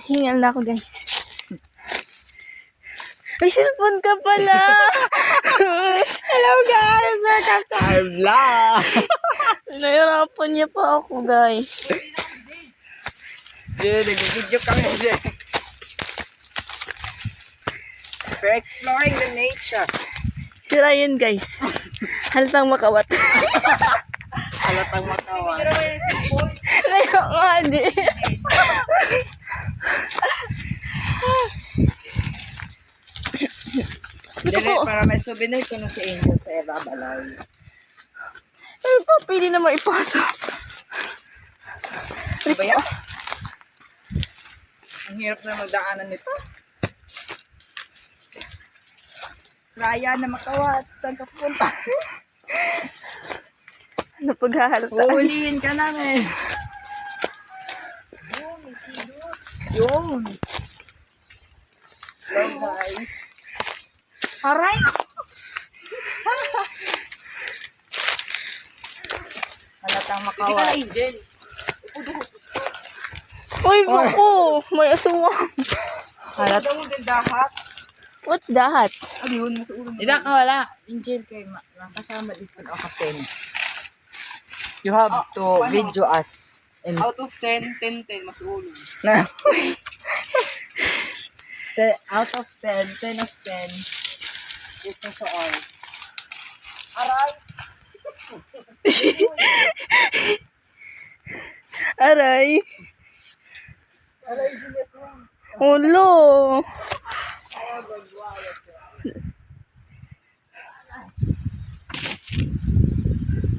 Hingal na ako, guys. May cellphone ka pala. Hello guys! Welcome to our vlog! Nahirapan niya pa ako, guys. Nag-video kami din. We're exploring the nature. Si Ryan, guys. Halatang makawat. Halatang makawan. Kaya nga, di. Dili, para may souvenir ko na si Angel sa Eva Balay. Ay, pa, pili na maipasa. Ano ba yan? Ang hirap na magdaanan nito. Raya na makawat. Saan ka pupunta? Ano paghahalata? Huhulihin ka namin. Yun. Yun, guys. Aray! Halatang makawat. Angel. Uy, bako! May aswang. Halatang mo din dahat. What's that? Alihon mo sa ulo mo. Hindi ka wala. Angel kay nakasama dito na kapten. You have to video us. And Out of 10, 10, 10, mas ulo. na. Out of 10, 10 of 10. Ito sa all. Aray! Aray. Aray, ginit mo. Ulo.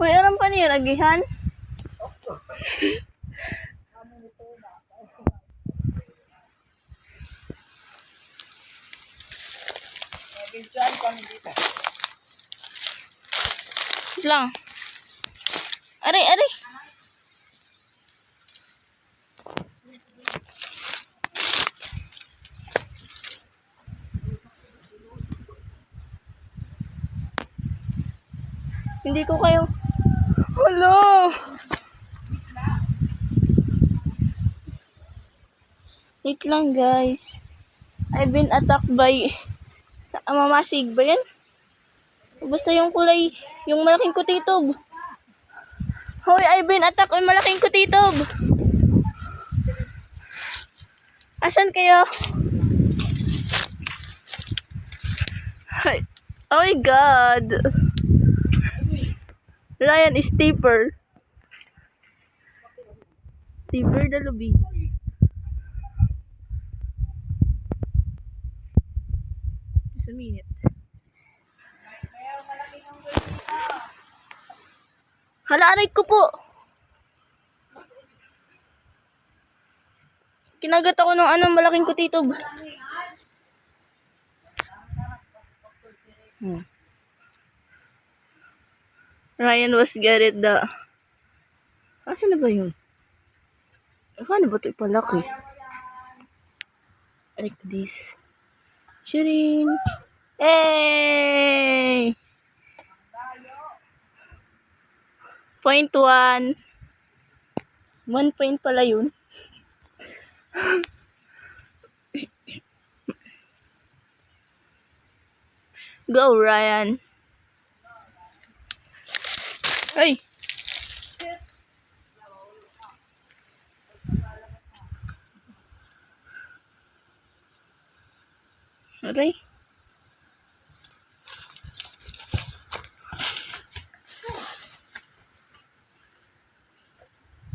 Uy, alam pa niyo, nagihan? Nag-enjoy kami dito. Lang. Aray, aray. Hindi ko kayo... Hello! Wait lang, guys. I've been attacked by... Mamasig ba yan? Basta yung kulay... Yung malaking kutitob. Hoy, I've been attacked by malaking kutitob. Asan kayo? Ay, oh my God. Ryan is steeper. Steeper the lobby. Just a minute. Hala, aray ko po. Kinagat ako ng malaking kutitob. Ryan was get it the... Asan na ba yun? Paano ba ito ipalaki? Like this. Shirin! Hey! Point 1. 1 point pala yun. Go, Ryan. Hey! Aray.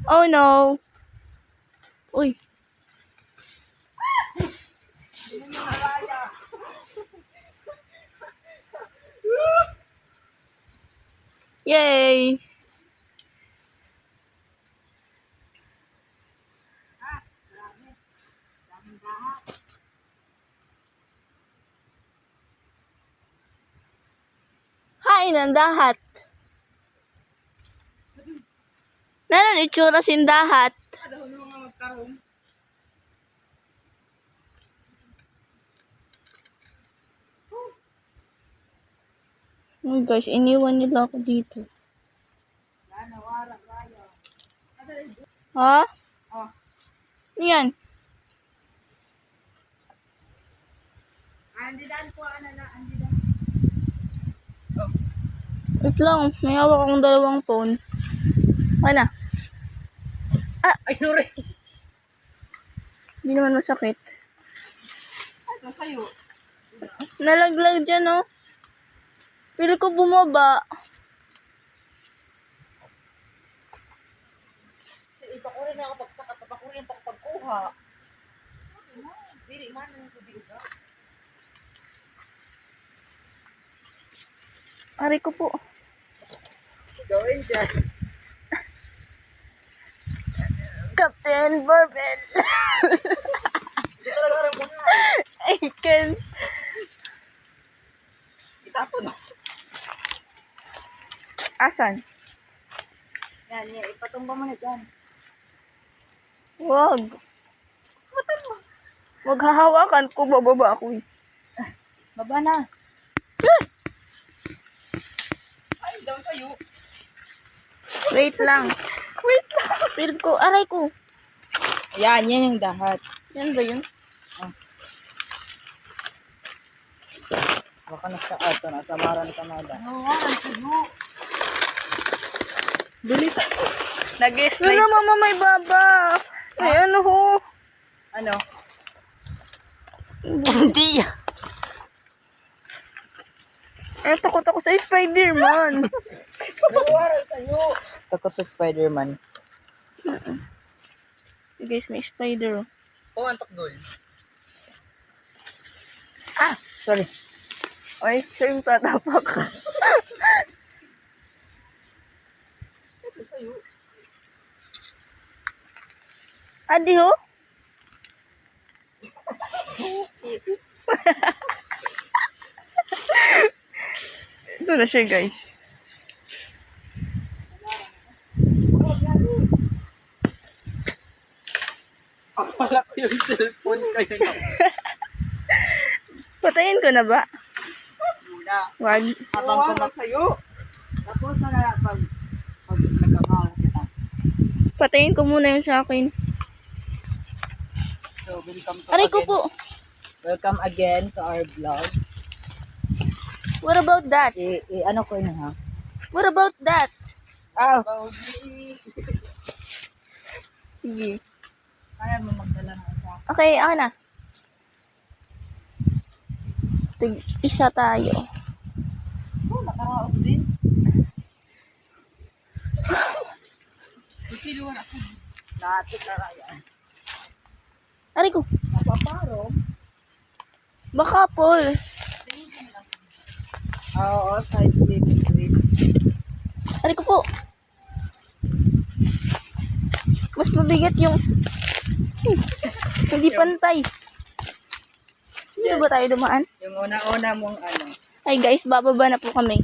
Oh no. Uy. Yay. Hain ang dahat. Nanon itsura sin dahat. Oh guys, iniwan nila ako dito. Ha? Oh. Yan. Wait lang, may hawak akong dalawang phone. Ano? Ay, sorry. Hindi naman masakit. Ito sa'yo. Nalaglag dyan, oh. Pili ko bumaba. Iba ko rin ako pagsakat. Iba ko rin pagkuha. Dili man ang tubig ka. Aray ko po. Gawin dyan. Captain Barbell. I can. Itapon mo. Asan? Yan, ipatumba mo na dyan. Wag. Wag hahawakan ko, bababa ako. Baba na. Ay, down sa'yo. Wait lang. Wait lang. Feel ko, aray ko. Yan yung dahat. Yan ba yun? Baka nasa ato, nasa Maran, Canada. Oo, ang sa'yo. Bilis ako. Ano na mama, may baba. May ano ho. Ano? Hindi. Takot ako sa Spider-Man. Takot sa Spider-Man. Guys, may spider. Pumantok doon. Ah! Sorry. Ay, siya yung tatapak. Adi ho? Ito na siya, guys. Akala ko yung cellphone kayo na. Patayin ko na ba? Muna. Wag. Habang kumak sa'yo. Tapos na pag nagkakalat kita. Patayin ko muna yung sa akin. So, welcome to Aray ko again. po. Welcome again to our vlog. What about that? Ano ko yun ha? What about that? Ah! Sige. Kaya mo magdala ng isa. Okay, ako na. Isa tayo. Oh, nakaraos din. Sino na sa Natik na yan. Aray ko. Napaparo. Baka, Paul. Oo, size limit ribs. Aray ko po. Mas mabigat yung... Hindi pantay. Hindi na ba tayo dumaan? Yung una-una mong ano. Ay guys, bababa na po kami.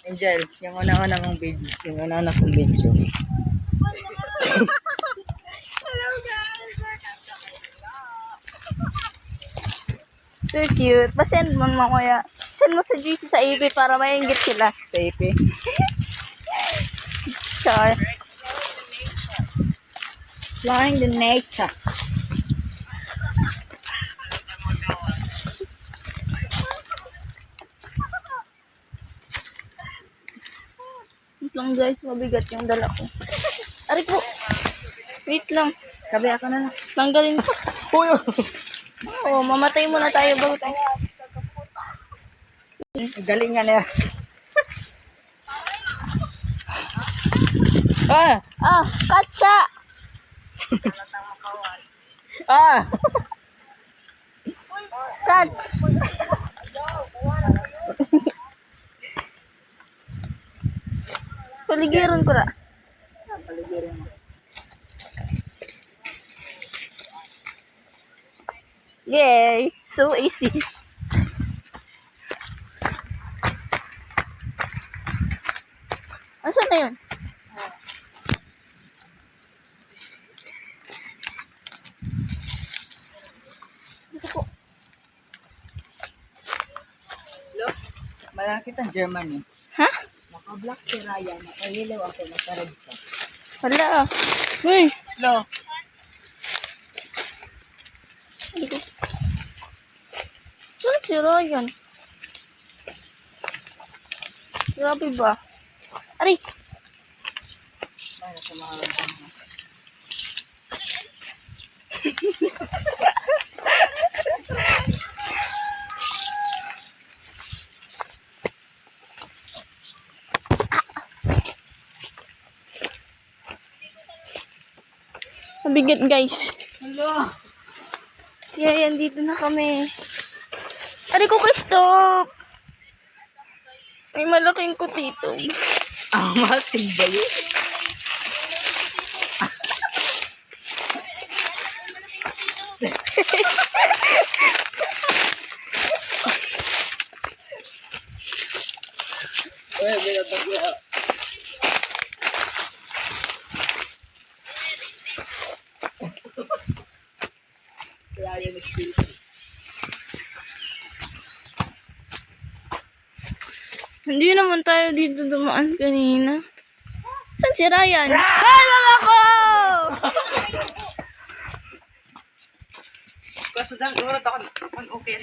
Angel, yung una-una mong video. Yung una-una kong video. So cute. Pa-send mo mo kuya. Send mo sa GC sa AP para maingit sila. Sa IP. Char. Flying the nature. Wait lang guys, mabigat yung dala ko. Aray po. Wait lang. Sabi ako na lang. Tanggalin ko. Uy! Oo, mamatay muna tayo bago tayo. Galing nga na. Ah! Ah, katsa! Ah! Catch! Paligiran ko na. Paligirin mo. Yay! So easy. Asan na yun? Dito po. Look, malaki ang Germany. Ha? Naka-black si Ryan. Naka-yellow ako. Naka-red ka. Wala. Uy! No. Dito. Saan si Ryan. Grabe ba? Aray! Ay, nasa mga lang. Mabigat guys. Hello. Yeah, yan, dito na kami. Aray ko, Kristo! May malaking kutito. Masin ba yun? Uy, may natagla. Kaya yun experience. Hindi naman tayo dito dumaan kanina. Saan si Ryan? Alam ako! Kaso lang, iwalat ako. Okay.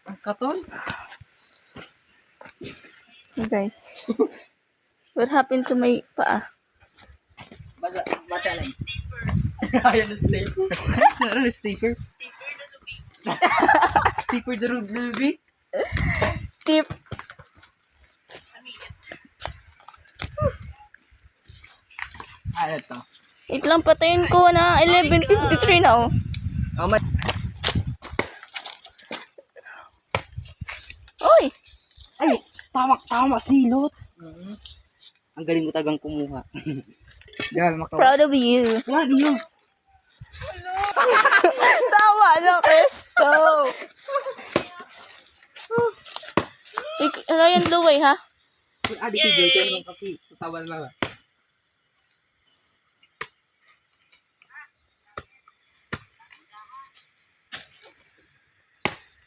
Ang katon? Guys, what happened to my paa? Bata lang. Ayan na stapper. Ano na stapper? Stapper the road lubi. Tip. Ano to? Wait lang, patayin ko na 11:53 na oh. Oh my. Oy! Ay! Tama silot. Ang galing mo talagang kumuha. Grabe makaw. Proud of you. Wala din yun. Tama na, Kristo! Ryan, luway ha? Di si Joy, kaya naman kapi. Tatawan lang.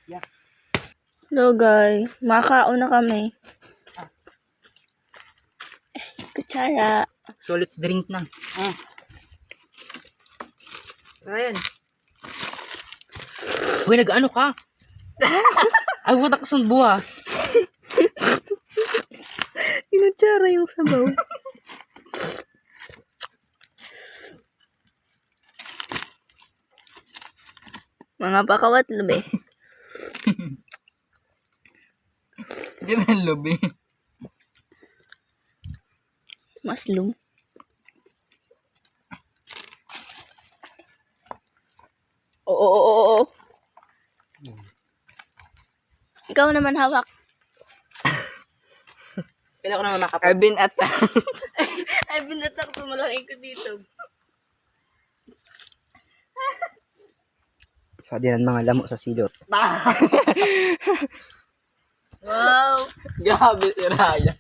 Yeah. Hello guys, makaon na kami. Kutsara. So let's drink na. Ryan. Uy, nag-ano ka? Ay, watak sa buwas. Inutsara yung sabaw. Mga pakawat lube. Hindi na yung lobby. Maslum. Oo. Ikaw naman hawak. Pwede ako naman makapag. I've been attacked. Ay, binatak ko malaking ko dito. Pwede mga lamo sa silot. Wow! Grabe si Raya.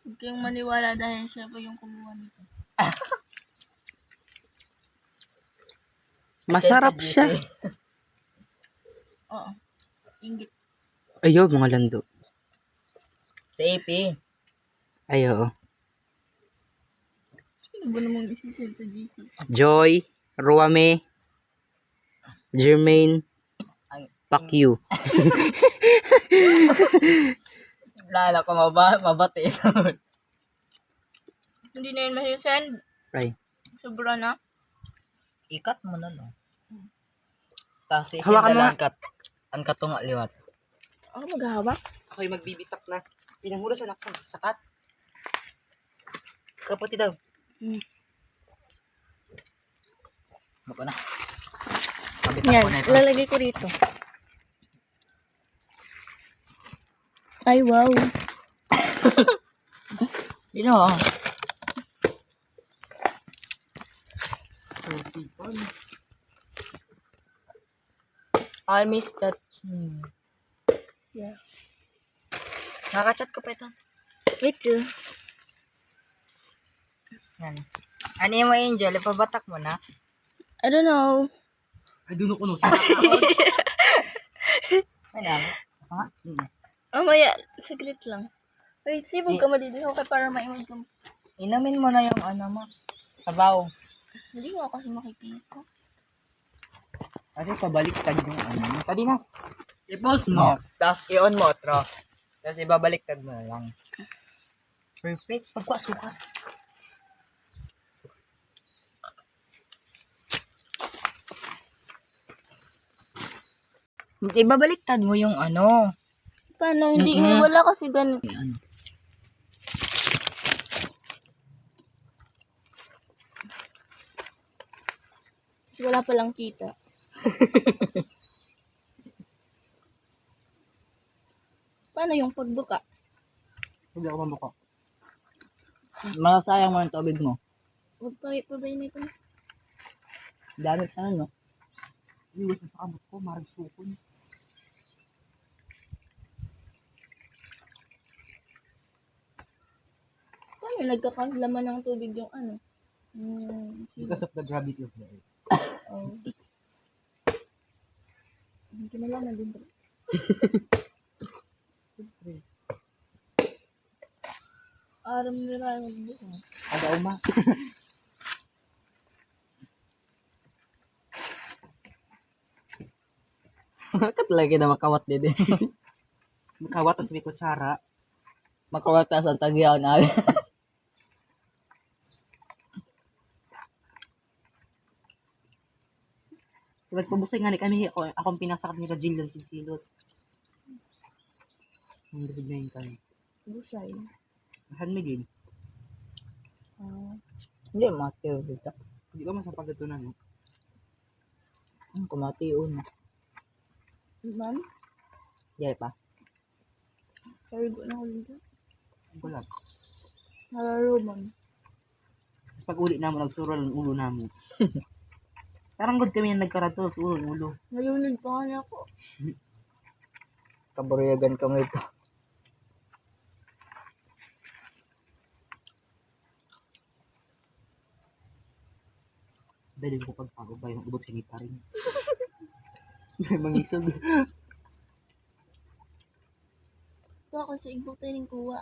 Huwag kayong maniwala dahil siya pa yung kumuha nito. Masarap siya. Oo. Ingit. Ayaw, mga lando. Sa AP. Ayaw. Sino ba namang isisid sa GC? Joy, Ruame, Jermaine, fuck you. Lala ko mabati. Hindi na yun masisend. Right. Sobra na. Ikat mo na, no? Tapos Hawakan mo nga. ang katunga liwat. Ako maghahawak. Ako'y magbibitak na. Pinanghula sa nakang sakat. Kapatid daw. Ano ko na? Kabitak Yan, ko na ito. lalagay ko rito. Ay, wow. You know, I miss that. Yeah. Nakaka-chat ko pa ito. Wait, Yan. Ano yung mga Angel? Ipabatak mo na? I don't know. Ay, duno ko no. Ano? Ha? Mamaya, saglit lang. Wait, sibog ka malidiho kay para maimod ka. Inumin mo na yung ano mo. Sabaw. Hindi nga kasi makikita. Kasi pabaliktad yung ano. Tadi na. I-pause mo. Tapos i-on mo, tro. Tapos ibabaliktad mo na lang. Perfect. Pagkuha sukat. Ibabaliktad mo yung ano. Paano? Hindi, Mm-mm. wala kasi ganun. Ano. Wala palang kita. Paano yung pagbuka? Hindi ako mabuka. Masasayang mo yung tubig mo. Huwag pa, pabay na ito. Dami pa no? Iwas na sa kamot ko, marag sukon. Paano nagkakalaman ng tubig yung ano? Because of the gravity of the earth. Oh. Hindi na lang din. Aram nila magbuka. Ada uma. Kat lagi na makawat din. Makawat sa may kutsara. Makawat sa tagyaw na. Sabag pabusay nga ni kami akong pinasakat ni Rajil yung silsilot. Ang busig na yun kami. Busay. Mahan migil. Ah. Hindi, matiyo dito. Hindi ka masapag ito na, no? Kumatiyo na. Ma'am? Diyan pa. Sorry ko na ulit. Gulat. Nararo, ma'am. Tapos pag uli na mo, nagsurol ang ulo na mo. Parang good kami na nagkarato sa ulo, ulo. Nalunod pa nga niya ako. Kaburiyagan kami ito. Dali ko pagpago ba yung ubot sinita rin. Mangisog. Ito ako sa igbok tayo ng kuha.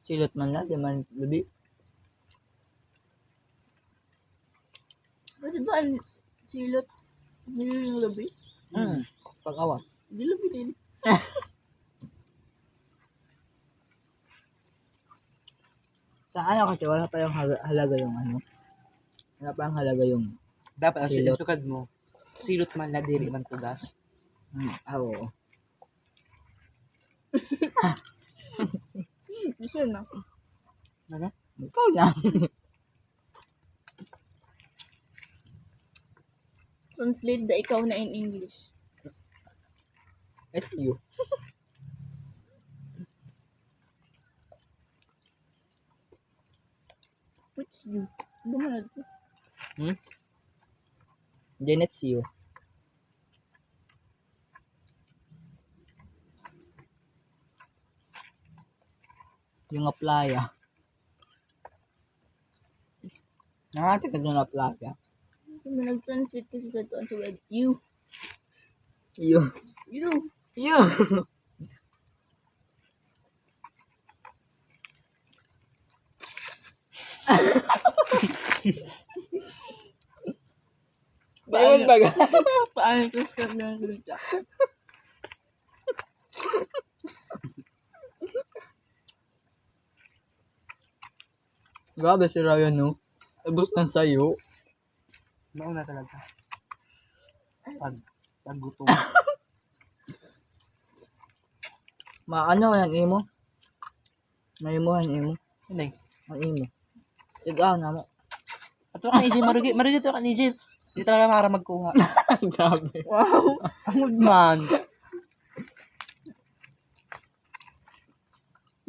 Silot man na, di man gabi. Pwede ba ang silot? Hindi yung labi? Pag-awat. Hindi labi din. Sa ano kasi wala pa yung halaga yung ano. Wala pa yung halaga yung dapat ang Silot. sukad mo. Silot man na diri man tugas. Oo. Sure na. Ano? Ikaw na. Translate the ikaw na in English. It's you. Which you? Bumanad ko. Then it's you. Yung playa. Nakatikad yung playa. Kung may nag-translate kasi sa ito, sa word, you. You. You. You. Bawal baga. Paano translate ng salita? Grabe si Ryan, no? Ubus ng sayo. Mauna talaga. Pag gutom. Maano yan, imo? Maimuhan, imo? Hindi. Ang imo. Sigaw na mo. Ato ka ni Jim, marugi to ka ni Jim. Hindi talaga para magkuha. Grabe. Wow. Ang man.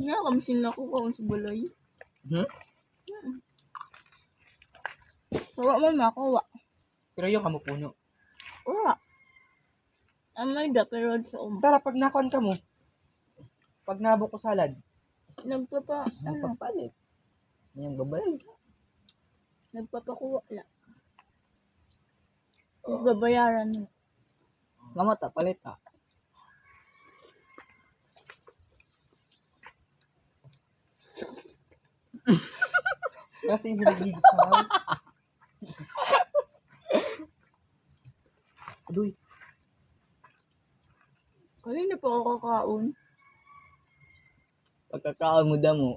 Nakakamsin na ako kung sa balay. Kawa mo makuha. Pero yung kamupuno. Wala. Amay da, pero sa Tara, pag nakon ka mo. Pag nabok ko salad. Nagpapalit. Yung babalik. Nagpapakuha lang. Tapos babayaran mo. Mamata, palit ka. Kasi hindi nagigit sa mouth. Aduy. Kaya hindi pa ako kakaon. Pagkakaon mo damo.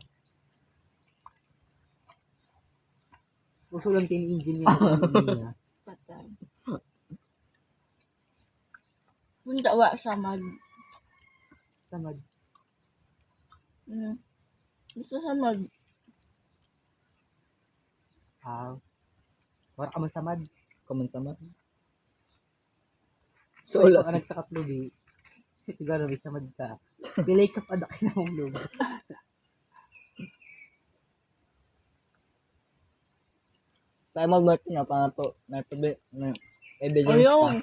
Gusto lang tin-engine niya. Patay. Punta wa sa mag. Samad. Gusto sa mag. Wala ka man samad. Kaman sama. So, So, anak sa katlubi. Siguro may samad ka. Delay ka pa na kinahulog. Kaya mag-martin na pa to. May evidence Ayaw. pa.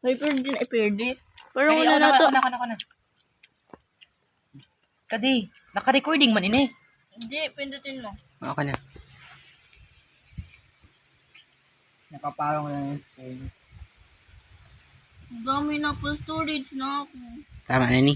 May pwede. Pero Kadi, una na to. ako na. Kadi, naka-recording man ini. Hindi, pindutin mo. Okay na. Nakaparang na yung phone. Ang dami na po storage na ako. Tama na ni.